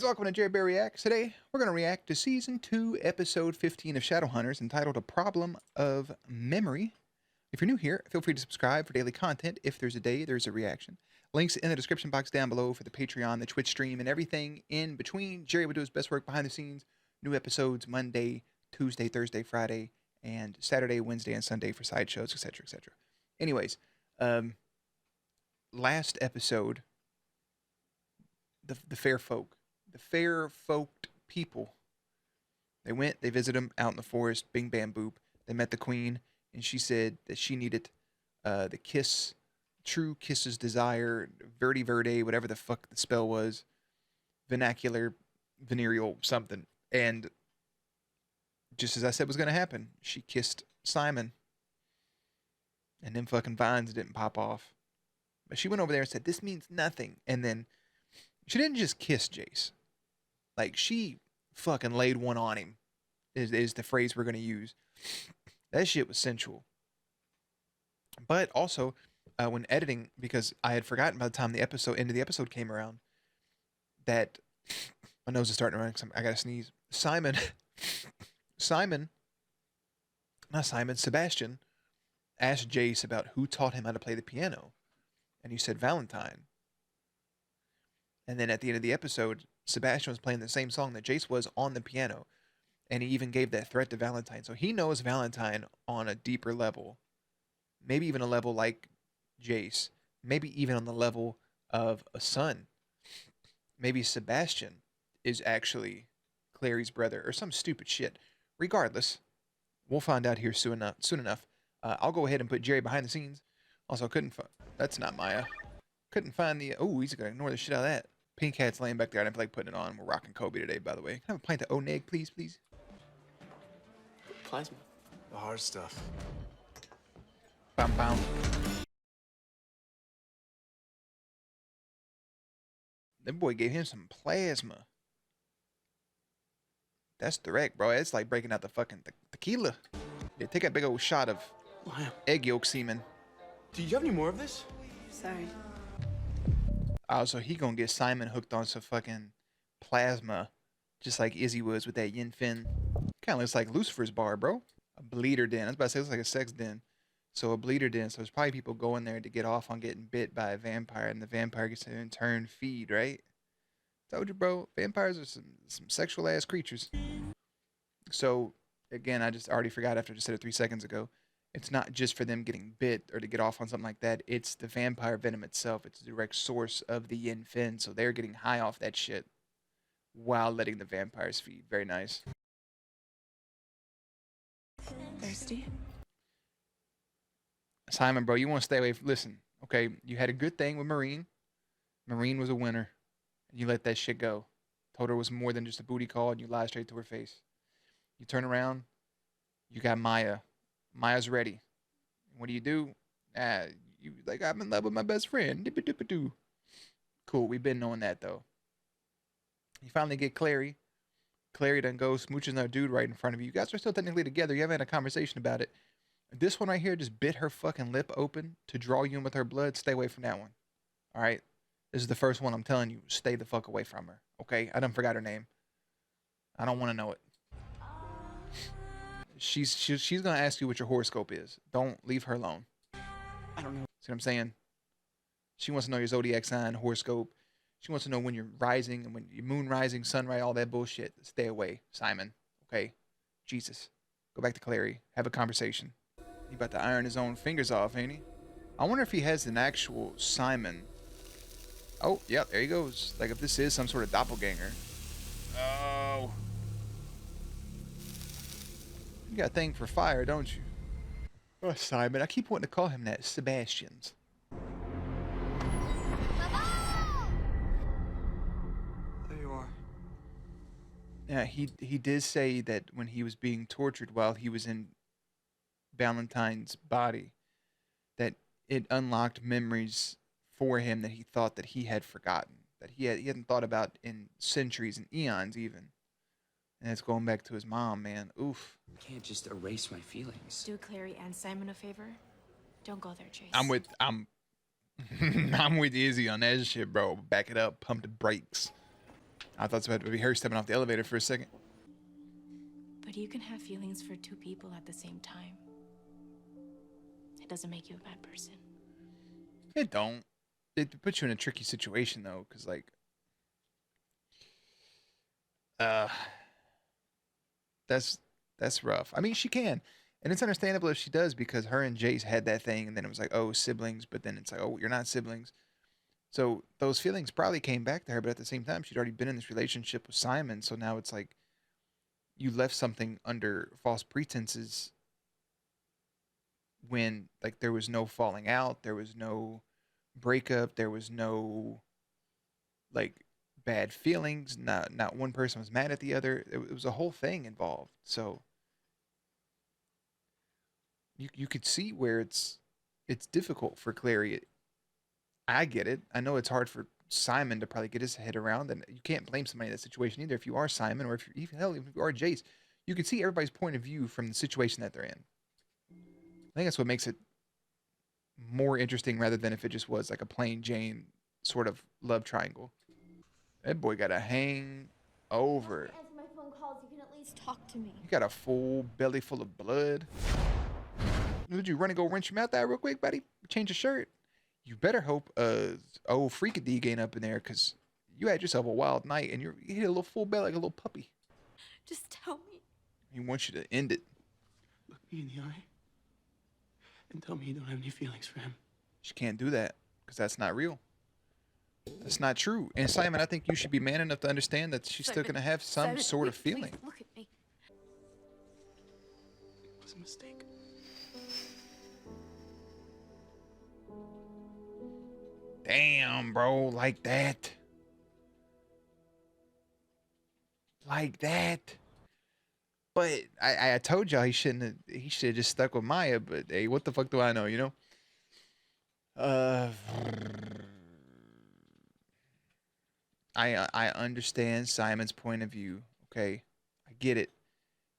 welcome to Jerry Bear Reacts. Today, we're going to react to Season 2, Episode 15 of Shadowhunters, entitled A Problem of Memory. If you're new here, feel free to subscribe for daily content. If there's a day, there's a reaction. Links in the description box down below for the Patreon, the Twitch stream, and everything in between. Jerry will do his best work behind the scenes. New episodes Monday, Tuesday, Thursday, Friday, and Saturday, Wednesday, and Sunday for side shows, etc., etc. Anyways, last episode, the fair folk. The fair folk people. They went, they visited him out in the forest, bing bam boop. They met the queen, and she said that she needed the kiss, true kiss's desire, verdi verde, whatever the fuck the spell was, vernacular, venereal, something. And just as I said was going to happen, she kissed Simon. And them fucking vines didn't pop off. But she went over there and said, this means nothing. And then she didn't just kiss Jace. Like, she fucking laid one on him, is the phrase we're going to use. That shit was sensual. But also, when editing, because I had forgotten by the time the end of the episode came around, that my nose is starting to run because I got to sneeze. Sebastian asked Jace about who taught him how to play the piano. And he said Valentine. And then at the end of the episode, Sebastian was playing the same song that Jace was on the piano. And he even gave that threat to Valentine. So he knows Valentine on a deeper level. Maybe even a level like Jace. Maybe even on the level of a son. Maybe Sebastian is actually Clary's brother or some stupid shit. Regardless, we'll find out here soon enough. I'll go ahead and put Jerry behind the scenes. Also, couldn't find... That's not Maya. Couldn't find the... Oh, he's going to ignore the shit out of that. Pink Hat's laying back there. I didn't feel like putting it on. We're rocking Kobe today, by the way. Can I have a pint of Oneg, please, please? Plasma. The hard stuff. Bam, bam. That boy gave him some plasma. That's direct, bro. It's like breaking out the fucking tequila. Yeah, take a big old shot of egg yolk semen. Do you have any more of this? Sorry. Oh, so he gonna get Simon hooked on some fucking plasma, just like Izzy was with that yin fin. Kind of looks like Lucifer's bar, bro. A bleeder den. I was about to say it looks like a sex den. So a bleeder den. So there's probably people going there to get off on getting bit by a vampire, and the vampire gets to in turn feed, right? Told you, bro. Vampires are some sexual ass creatures. So again, I just already forgot after I just said it 3 seconds ago. It's not just for them getting bit or to get off on something like that. It's the vampire venom itself. It's the direct source of the yin fin. So they're getting high off that shit while letting the vampires feed. Very nice. Thirsty? Simon, bro, you want to stay away from... Listen, okay, you had a good thing with Marine. Marine was a winner. And you let that shit go. Told her it was more than just a booty call, and you lied straight to her face. You turn around, you got Maya. Maya's ready. What do? You like, I'm in love with my best friend. Dip-a-dip-a-doo. Cool, we've been knowing that, though. You finally get Clary. Clary done goes smooching another dude right in front of you. You guys are still technically together. You haven't had a conversation about it. This one right here just bit her fucking lip open to draw you in with her blood. Stay away from that one. All right? This is the first one I'm telling you. Stay the fuck away from her. Okay? I done forgot her name. I don't want to know it. She's gonna ask you what your horoscope is. Don't leave her alone. I don't know. See what I'm saying? She wants to know your zodiac sign, horoscope. She wants to know when you're rising and when your moon rising, sunrise, all that bullshit. Stay away, Simon. Okay? Jesus. Go back to Clary. Have a conversation. He about to iron his own fingers off, ain't he? I wonder if he has an actual Simon. Oh, yeah, there he goes. Like if this is some sort of doppelganger. Oh. You got a thing for fire, don't you? Oh, Simon. I keep wanting to call him that. Sebastian's. There you are. Yeah, he did say that when he was being tortured while he was in Valentine's body, that it unlocked memories for him that he thought that he had forgotten, that he hadn't thought about in centuries and eons even. And it's going back to his mom, man. Oof. I can't just erase my feelings. Do Clary and Simon a favor. Don't go there, Chase. I'm I'm with Izzy on that shit, bro. Back it up. Pump the brakes. I thought it was about to be her stepping off the elevator for a second. But you can have feelings for two people at the same time. It doesn't make you a bad person. It don't. It puts you in a tricky situation though, because like, uh, that's that's rough. I mean, she can, and it's understandable if she does because her and Jace had that thing, and then it was like, oh, siblings, but then it's like, oh, you're not siblings. So those feelings probably came back to her, but at the same time, she'd already been in this relationship with Simon, so now it's like you left something under false pretenses when like there was no falling out, there was no breakup, there was no like bad feelings. Not one person was mad at the other. It was a whole thing involved. So you could see where it's difficult for Clary. I get it. I know it's hard for Simon to probably get his head around, and you can't blame somebody in that situation either. If you are Simon, or if you're even hell, if you are Jace, you can see everybody's point of view from the situation that they're in. I think that's what makes it more interesting rather than if it just was like a plain Jane sort of love triangle. That boy got a hang over. Answer my phone calls. You can at least talk to me. He got a full belly full of blood. Would you run and go rinse your mouth out real quick, buddy? Change your shirt. You better hope old freakadig ain't up in there, cause you had yourself a wild night and you hit a little full belly like a little puppy. Just tell me. He wants you to end it. Look me in the eye and tell me you don't have any feelings for him. She can't do that because that's not real. That's not true. And Simon, I think you should be man enough to understand that she's still gonna have some Simon, sort of please, feeling. please look at me. It was a mistake. Damn, bro, like that. Like that. But I told y'all he should have just stuck with Maya, but hey, what the fuck do I know, you know? Uh I understand Simon's point of view, okay? I get it.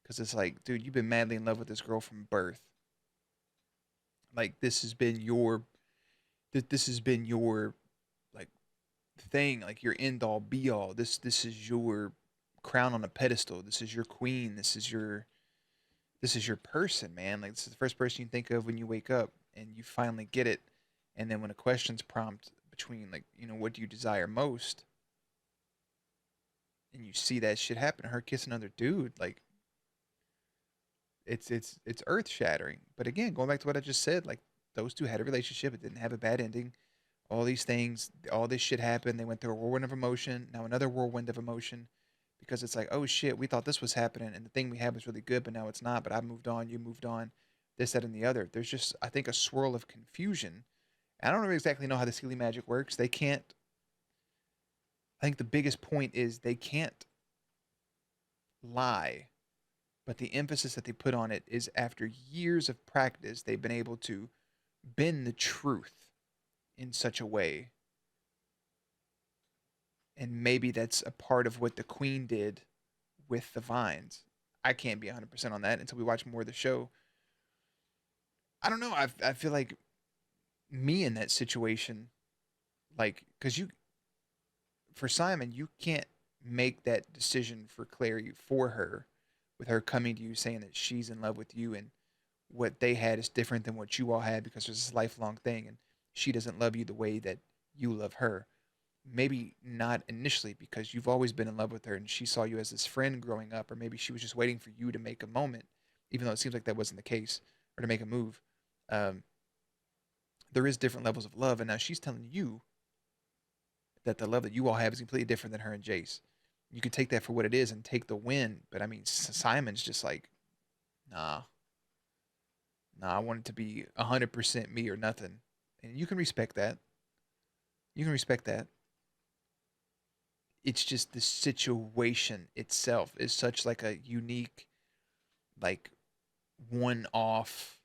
Cause it's like, dude, you've been madly in love with this girl from birth. Like this has been your this has been your like thing, like your end all be all. This is your crown on a pedestal. This is your queen. This is your person, man. Like this is the first person you think of when you wake up, and you finally get it. And then when a question's prompt between like, you know, what do you desire most, and you see that shit happen, her kiss another dude, like it's earth shattering. But again, going back to what I just said, like those two had a relationship. It didn't have a bad ending. All these things, all this shit happened. They went through a whirlwind of emotion. Now another whirlwind of emotion, because it's like, oh shit, we thought this was happening, and the thing we had was really good, but now it's not. But I moved on, you moved on, this, that, and the other. There's just, I think, a swirl of confusion. I don't really exactly know how the Sealy magic works. They can't. I think the biggest point is they can't lie, but the emphasis that they put on it is after years of practice, they've been able to bend the truth in such a way. And maybe that's a part of what the queen did with the vines. I can't be 100% on that until we watch more of the show. I don't know. I feel like me in that situation, like, because you, for Simon, you can't make that decision for Clary for her, with her coming to you saying that she's in love with you, and what they had is different than what you all had because there's this lifelong thing, and she doesn't love you the way that you love her. Maybe not initially because you've always been in love with her and she saw you as this friend growing up, or maybe she was just waiting for you to make a moment, even though it seems like that wasn't the case, or to make a move. Um, there is different levels of love, and now she's telling you that the love that you all have is completely different than her and Jace. You can take that for what it is and take the win, but I mean, Simon's just like, nah, I want it to be 100% me or nothing, and you can respect that. You can respect that. It's just the situation itself is such like a unique, like one off,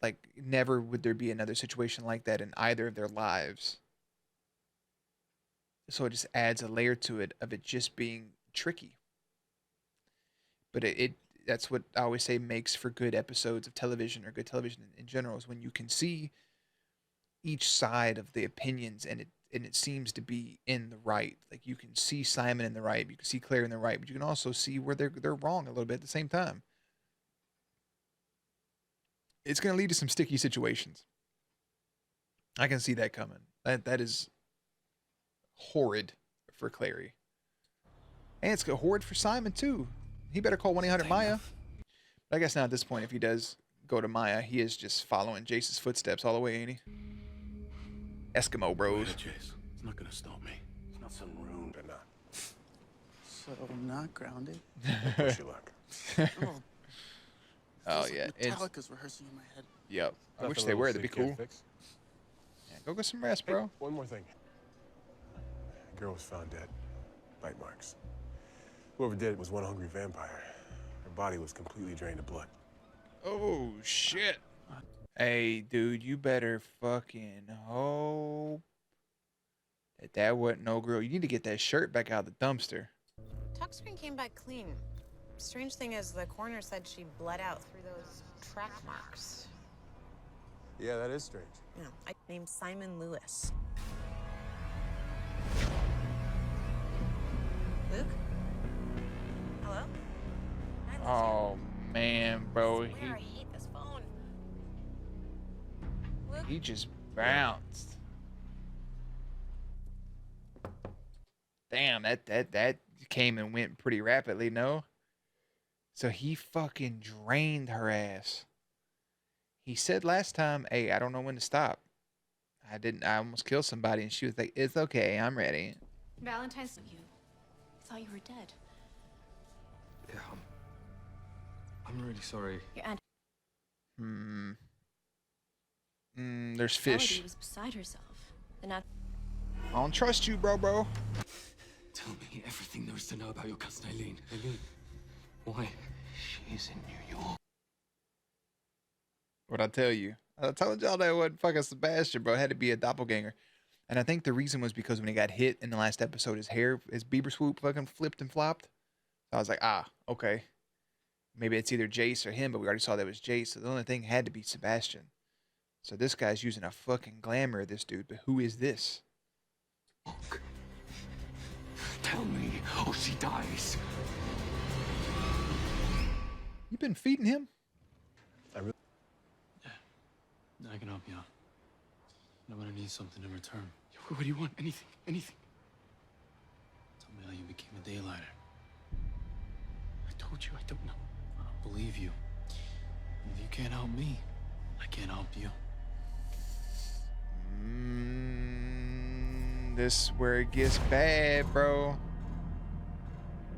like never would there be another situation like that in either of their lives. So it just adds a layer to it of it just being tricky. But it that's what I always say makes for good episodes of television, or good television in general, is when you can see each side of the opinions, and and it seems to be in the right. Like you can see Simon in the right, you can see Claire in the right, but you can also see where they're wrong a little bit at the same time. It's going to lead to some sticky situations. I can see that coming. That is horrid for Clary. And it's horrid for Simon too. He better call 1-800-MAYA. But I guess now at this point, if he does go to Maya, he is just following Jace's footsteps all the way, ain't he? Eskimo bros. Jace. It's not gonna stop me. It's not some rune or not. So not grounded? Push your luck. Oh, Oh yeah, it's Metallica's rehearsing in my head. yep. I wish Nothing they a were. little That'd be shit can't cool. fix. Yeah, go get some rest, bro. One more thing. The girl was found dead. Bite marks. Whoever did it was one hungry vampire. Her body was completely drained of blood. Oh shit. Hey, dude, you better fucking hope that wasn't no girl. You need to get that shirt back out of the dumpster. Tuck screen came back clean. Strange thing is, the coroner said she bled out through those track marks. Yeah, that is strange. You know, I named Simon Lewis. Luke? Hello? 912? Oh man, bro, I swear, I hate this phone. Luke? he just bounced. Damn, that came and went pretty rapidly, no? So he fucking drained her ass. He said last time, hey, I don't know when to stop. I almost killed somebody, and she was like, it's okay, I'm ready. Valentine's, you thought you were dead. Yeah, I'm really sorry. Your aunt There's fish. Melody was beside herself. And now I don't trust you, bro. Tell me everything there is to know about your cousin Eileen. Eileen, why? She's in New York. What'd I tell you? I told y'all that wasn't fucking Sebastian, bro. It had to be a doppelganger. And I think the reason was because when he got hit in the last episode, his hair, his Bieber swoop fucking flipped and flopped. So I was like, okay. Maybe it's either Jace or him, but we already saw that it was Jace. So the only thing had to be Sebastian. So this guy's using a fucking glamour of this dude, but who is this? Tell me, or she dies. You been feeding him? I can help you out. I'm gonna need something in return. What do you want? Anything. Tell me how you became a daylighter. I told you I don't know. I don't believe you. And if you can't help me, I can't help you. This is where it gets bad, bro.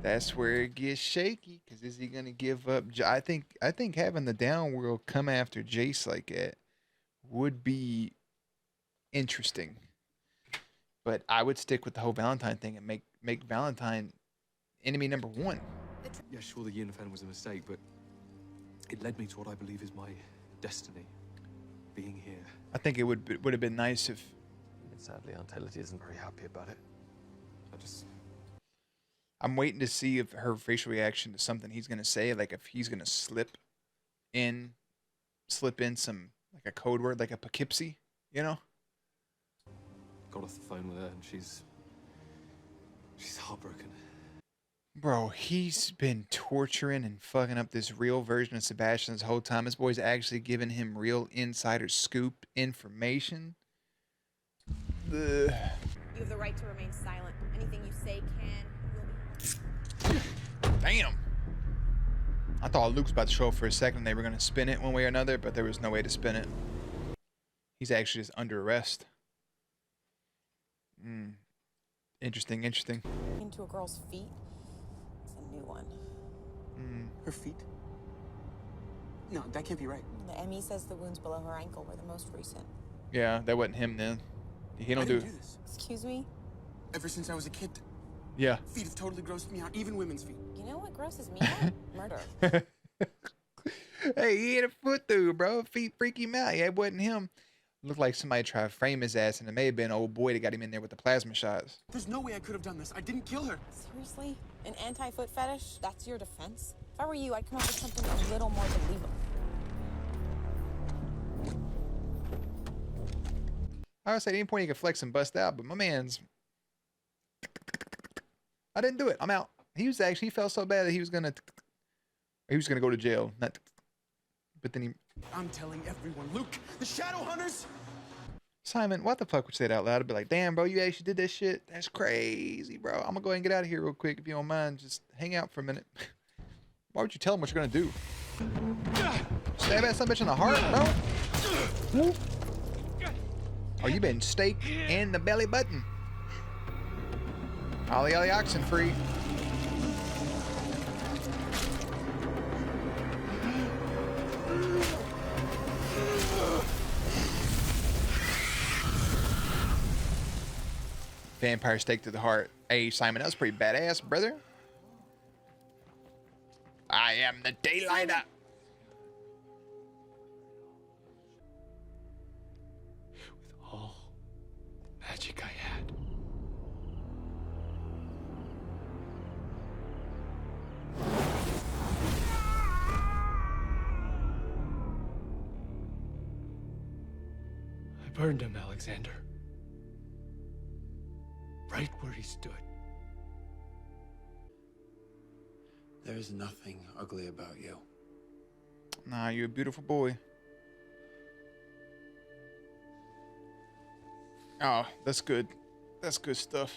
That's where it gets shaky. Cause is he gonna give up? I think having the downworld come after Jace like that would be interesting. But I would stick with the whole Valentine thing and make Valentine enemy number one. Yeah, sure, the Yin event was a mistake, but it led me to what I believe is my destiny. Being here. I think it would have been nice if. Sadly, Aunt Elodie isn't very happy about it. I'm waiting to see if her facial reaction to something he's gonna say, like if he's gonna slip in some like a code word, like a Poughkeepsie, you know? Got off the phone with her, and she's heartbroken. Bro, he's been torturing and fucking up this real version of Sebastian this whole time. This boy's actually giving him real insider scoop information. Ugh. You have the right to remain silent. Anything you say can, will be. Damn. I thought Luke was about to show up for a second. They were going to spin it one way or another, but there was no way to spin it. He's actually just under arrest. Interesting. Into a girl's feet. It's a new one. Her feet? No, that can't be right. The ME says the wounds below her ankle were the most recent. Yeah, that wasn't him then. He don't I do. didn't do this. Excuse me? Ever since I was a kid, Yeah. feet have totally grossed me out, even women's feet. You know what grosses me out? Murder. Hey, he had a foot through, bro. Feet freak him out. Yeah, it wasn't him. Looked like somebody tried to frame his ass, and it may have been old boy that got him in there with the plasma shots. There's no way I could have done this. I didn't kill her. Seriously? An anti-foot fetish? That's your defense? If I were you, I'd come up with something a little more believable. I would say at any point he could flex and bust out, but my man's. I didn't do it. I'm out. He felt so bad that he was gonna go to jail. Not, but then he. I'm telling everyone, Luke, the Shadowhunters. Simon, what the fuck would you say that out loud? I'd be like, damn, bro, you actually did that shit. That's crazy, bro. I'm gonna go ahead and get out of here real quick if you don't mind. Just hang out for a minute. Why would you tell him what you're gonna do? Stab at some bitch in the heart, bro. Oh, you been staked in the belly button. Ollie ollie oxen free. Vampire stake to the heart. Hey, Simon, that was pretty badass, brother. I am the daylighter. With all magic I had. I burned him, Alexander. Right where he stood. There's nothing ugly about you. Nah, you're a beautiful boy. Oh, that's good. That's good stuff.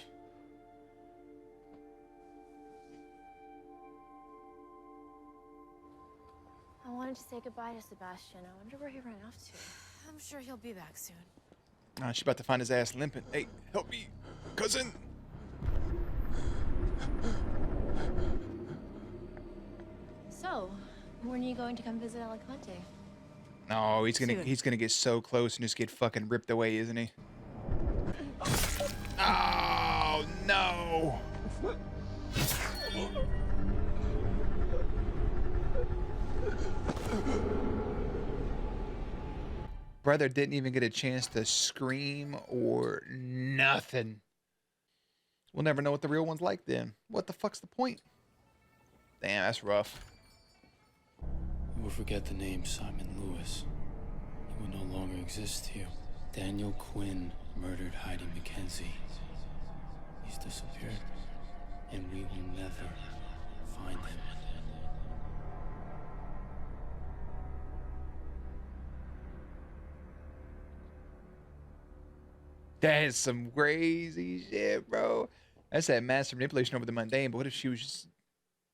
I wanted to say goodbye to Sebastian. I wonder where he ran off to. I'm sure he'll be back soon. Nah, she's about to find his ass limping. Hey, help me, cousin. So, when are you going to come visit Alicante? No, he's Soon. gonna get so close and just get fucking ripped away, isn't he? Oh no! Brother didn't even get a chance to scream or nothing. We'll never know what the real one's like then. What the fuck's the point? Damn, that's rough. You will forget the name Simon Lewis. He will no longer exist to you. Daniel Quinn murdered Heidi Mackenzie. He's disappeared, and we will never find him. That is some crazy shit, bro. That's that master manipulation over the mundane. But what if she was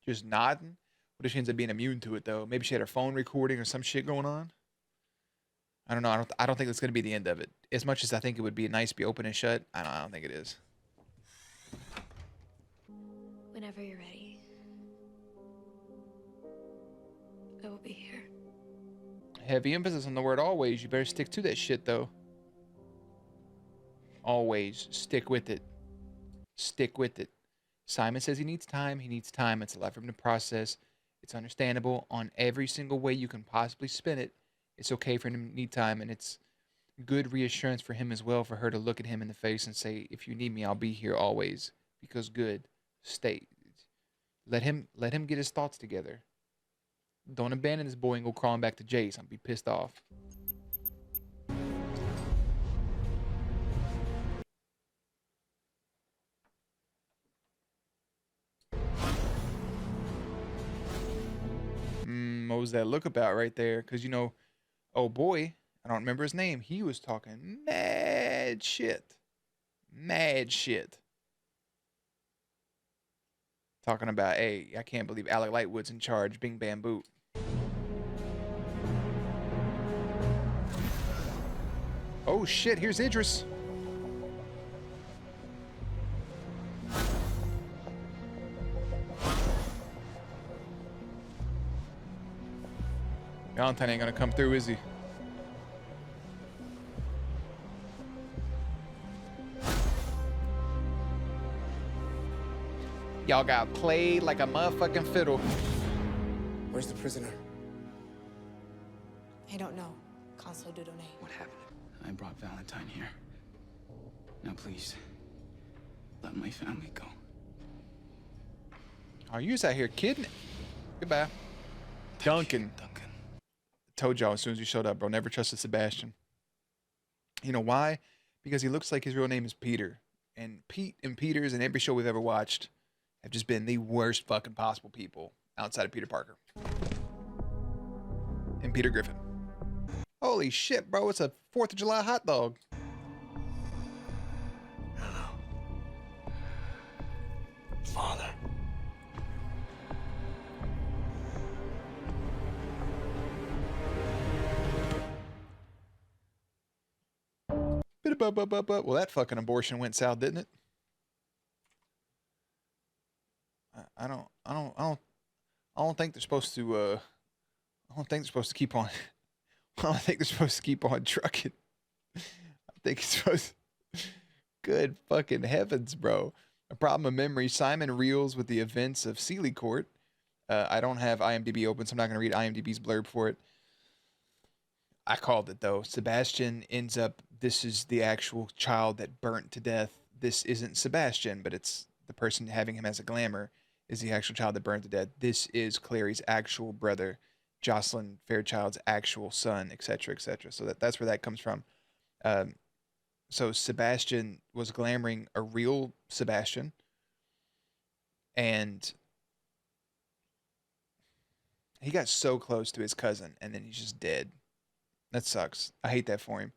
just nodding? What if she ends up being immune to it though? Maybe she had her phone recording or some shit going on. I don't know. I don't think that's gonna be the end of it. As much as I think it would be nice to be open and shut, I don't think it is. Whenever you're ready. I will be here. Heavy emphasis on the word always. You better stick to that shit though. Always stick with it. Stick with it. Simon says he needs time. He needs time. It's a lot for him to process. It's understandable on every single way you can possibly spin it. It's okay for him to need time, and it's good reassurance for him as well for her to look at him in the face and say, if you need me, I'll be here always. Because good. Stay. Let him get his thoughts together. Don't abandon this boy and go crawling back to Jace. I'll be pissed off. What was that look about right there? Because, you know, oh boy, I don't remember his name. He was talking mad shit. Mad shit. Talking about, hey, I can't believe Alec Lightwood's in charge. Bing bam boot. Oh shit, here's Idris. Valentine ain't gonna come through, is he? Y'all got played like a motherfucking fiddle. Where's the prisoner? I don't know. Consul Dudonné. What happened? I brought Valentine here. Now please, let my family go. Oh, you was out here kidding. Goodbye. Duncan. Told y'all as soon as you showed up, bro. Never trusted Sebastian. You know why? because he looks like his real name is Peter. And Pete and Peters in every show we've ever watched have just been the worst fucking possible people outside of Peter Parker and Peter Griffin. Holy shit, bro! It's a 4th of July hot dog. Hello. Father. Well, that fucking abortion went south, didn't it? I don't think they're supposed to. I don't think they're supposed to keep on. I don't think they're supposed to keep on trucking. I think it's supposed. Good fucking heavens, bro! A problem of memory. Simon reels with the events of Sealy Court. I don't have IMDb open, so I'm not going to read IMDb's blurb for it. I called it though. Sebastian ends up. This is the actual child that burnt to death. This isn't Sebastian, but it's the person having him as a glamour is the actual child that burned to death. This is Clary's actual brother, Jocelyn Fairchild's actual son, etc., etc. So that's where that comes from. So Sebastian was glamoring a real Sebastian, and he got so close to his cousin, and then he's just dead. That sucks. I hate that for him.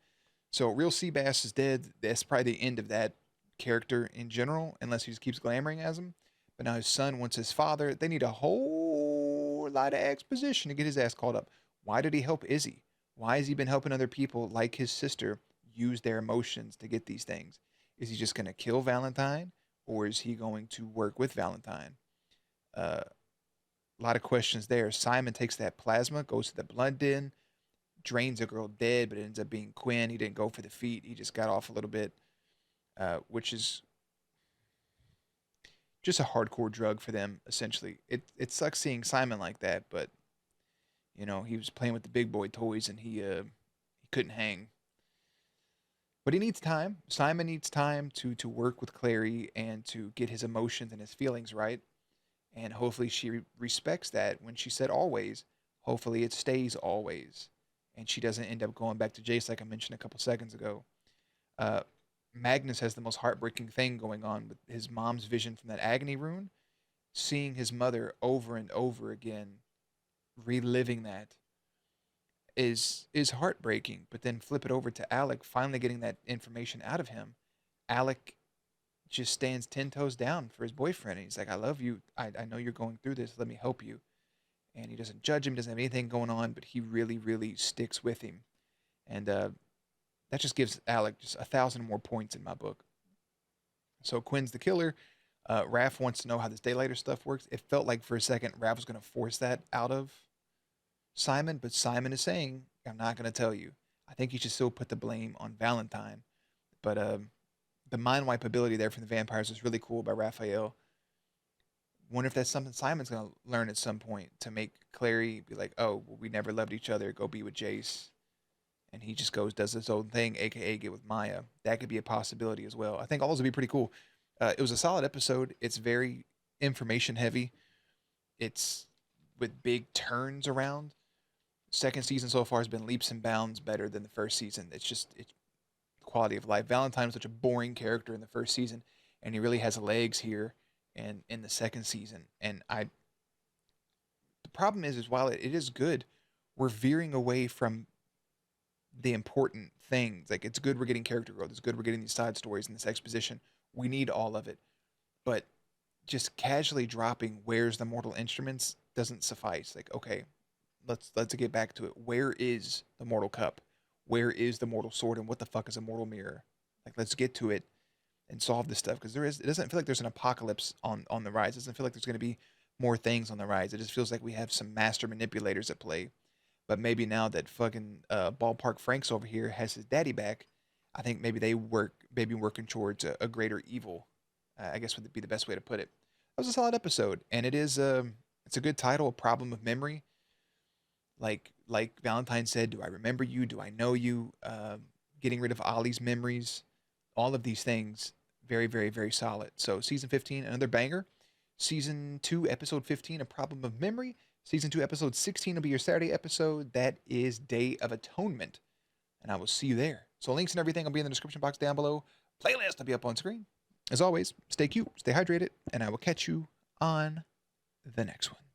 So real Seabass is dead. That's probably the end of that character in general, unless he just keeps glamoring as him. But now his son wants his father. They need a whole lot of exposition to get his ass called up. Why did he help Izzy? Why has he been helping other people like his sister use their emotions to get these things? Is he just going to kill Valentine, or is he going to work with Valentine? A lot of questions there. Simon takes that plasma, goes to the blood den, drains a girl dead, but it ends up being Quinn. He didn't go for the feet. He just got off a little bit, which is just a hardcore drug for them, essentially. It sucks seeing Simon like that, but, you know, he was playing with the big boy toys, and he couldn't hang. But he needs time. Simon needs time to work with Clary and to get his emotions and his feelings right. And hopefully she respects that when she said always. Hopefully it stays always. And she doesn't end up going back to Jace like I mentioned a couple seconds ago. Magnus has the most heartbreaking thing going on with his mom's vision from that agony rune. Seeing his mother over and over again, reliving that is heartbreaking. But then flip it over to Alec, finally getting that information out of him. Alec just stands 10 toes down for his boyfriend. And he's like, I love you. I know you're going through this. Let me help you. And he doesn't judge him, doesn't have anything going on, but he really, really sticks with him. And that just gives Alec just 1,000 more points in my book. So Quinn's the killer. Raph wants to know how this daylighter stuff works. It felt like for a second Raph was going to force that out of Simon, but Simon is saying, I'm not going to tell you. I think you should still put the blame on Valentine. But the mind wipe ability there from the vampires was really cool by Raphael. Wonder if that's something Simon's going to learn at some point to make Clary be like, oh, well, we never loved each other. Go be with Jace. And he just goes, does his own thing, a.k.a. get with Maya. That could be a possibility as well. I think all those would be pretty cool. It was a solid episode. It's very information heavy. It's with big turns around. Second season so far has been leaps and bounds better than the first season. It's quality of life. Valentine was such a boring character in the first season, and he really has legs here and in the second season. And the problem is while it is good, we're veering away from the important things. Like, it's good we're getting character growth. It's good we're getting these side stories and this exposition. We need all of it. But just casually dropping where's the mortal instruments doesn't suffice. Like, okay, let's get back to it. Where is the mortal cup? Where is the mortal sword? And what the fuck is a mortal mirror? Like, let's get to it and solve this stuff, because it doesn't feel like there's an apocalypse on the rise. It doesn't feel like there's going to be more things on the rise. It just feels like we have some master manipulators at play. But maybe now that fucking Ballpark Franks over here has his daddy back, I think maybe they working towards a greater evil. I guess would be the best way to put it. That was a solid episode, and it's a good title, A Problem of Memory. Like Valentine said, do I remember you? Do I know you? Getting rid of Ollie's memories. All of these things, very, very, very solid. So season 15, another banger. Season 2, episode 15, A Problem of Memory. Season 2, episode 16 will be your Saturday episode. That is Day of Atonement. And I will see you there. So links and everything will be in the description box down below. Playlist will be up on screen. As always, stay cute, stay hydrated, and I will catch you on the next one.